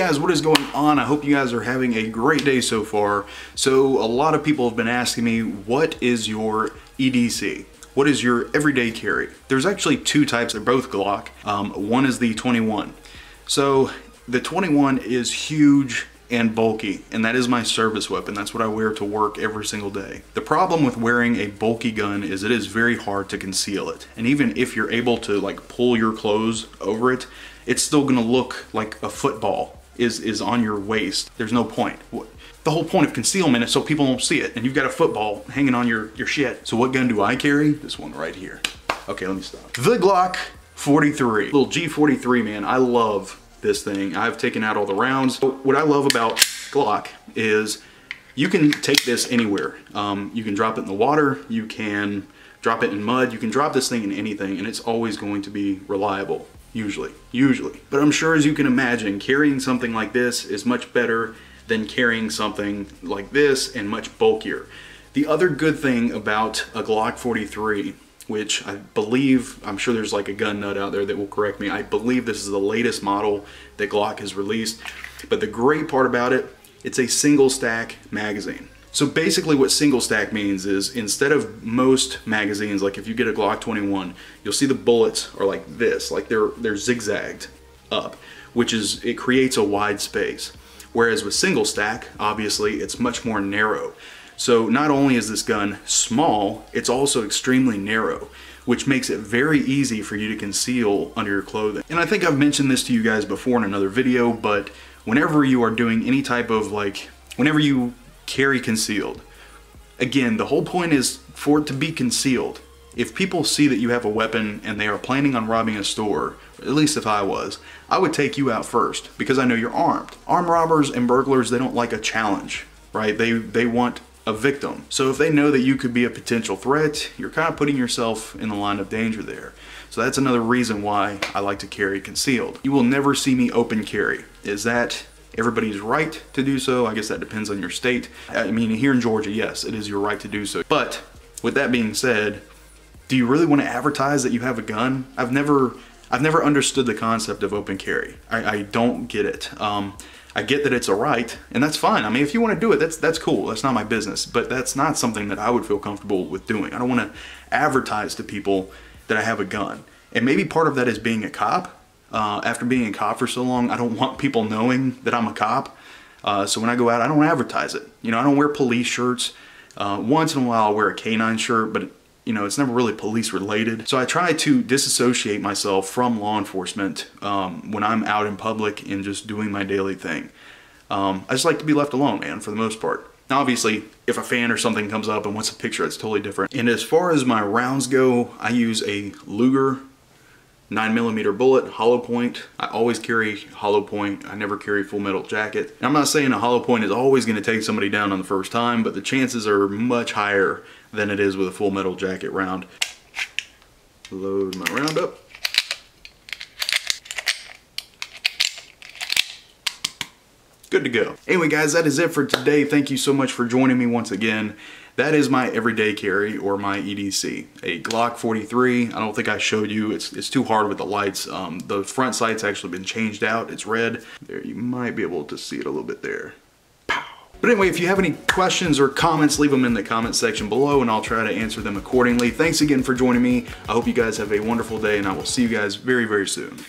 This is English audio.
guys, what is going on? I hope you guys are having a great day so far. So a lot of people have been asking me, what is your EDC? What is your everyday carry? There's actually two types, they're both Glock. One is the 21. So the 21 is huge and bulky, and that is my service weapon. That's what I wear to work every single day. The problem with wearing a bulky gun is it is very hard to conceal it. And even if you're able to like pull your clothes over it, it's still gonna look like a football is on your waist. There's no point. The whole point of concealment is so people don't see it, and you've got a football hanging on your shit. So what gun do I carry? This one right here. Okay, let me stop. The Glock 43. Little G43, man. I love this thing. I've taken out all the rounds. What I love about Glock is you can take this anywhere. You can drop it in the water, you can drop it in mud, you can drop this thing in anything, and it's always going to be reliable. Usually. But I'm sure, as you can imagine, carrying something like this is much better than carrying something like this and much bulkier. The other good thing about a Glock 43, which I believe, I'm sure there's like a gun nut out there that will correct me, I believe this is the latest model that Glock has released. But the great part about it, it's a single stack magazine. So basically what single stack means is, instead of most magazines, like if you get a Glock 21, you'll see the bullets are like this, like they're zigzagged up, which is, it creates a wide space. Whereas with single stack, obviously it's much more narrow. So not only is this gun small, it's also extremely narrow, which makes it very easy for you to conceal under your clothing. And I think I've mentioned this to you guys before in another video, but whenever you are doing any type of whenever you carry concealed, again, the whole point is for it to be concealed. If people see that you have a weapon and they are planning on robbing a store, at least if I was, I would take you out first because I know you're armed. Armed robbers and burglars, they don't like a challenge, right? They want a victim. So if they know that you could be a potential threat, you're kind of putting yourself in the line of danger there. So that's another reason why I like to carry concealed. You will never see me open carry. Is that everybody's right to do so? I guess that depends on your state. I mean, here in Georgia, yes, it is your right to do so. But with that being said, do you really want to advertise that you have a gun? I've never understood the concept of open carry. I don't get it. I get that it's a right, and that's fine. I mean, if you want to do it, that's cool. That's not my business. But that's not something that I would feel comfortable with doing. I don't want to advertise to people that I have a gun. And maybe part of that is being a cop. After being a cop for so long, I don't want people knowing that I'm a cop. So when I go out, I don't advertise it. You know, I don't wear police shirts. Once in a while I'll wear a canine shirt, but you know, it's never really police related. So I try to disassociate myself from law enforcement when I'm out in public and just doing my daily thing. I just like to be left alone, man, for the most part. Now, obviously, if a fan or something comes up and wants a picture, it's totally different. And as far as my rounds go, I use a Luger 9mm bullet, hollow point. I always carry hollow point. I never carry full metal jacket. And I'm not saying a hollow point is always going to take somebody down on the first time, but the chances are much higher than it is with a full metal jacket round. Load my round up. Good to go. Anyway guys, that is it for today. Thank you so much for joining me once again. That is my everyday carry, or my EDC. A Glock 43. I don't think I showed you. It's too hard with the lights. The front sight's actually been changed out. It's red. There, you might be able to see it a little bit there. Pow. But anyway, if you have any questions or comments, leave them in the comment section below and I'll try to answer them accordingly. Thanks again for joining me. I hope you guys have a wonderful day, and I will see you guys very, very soon.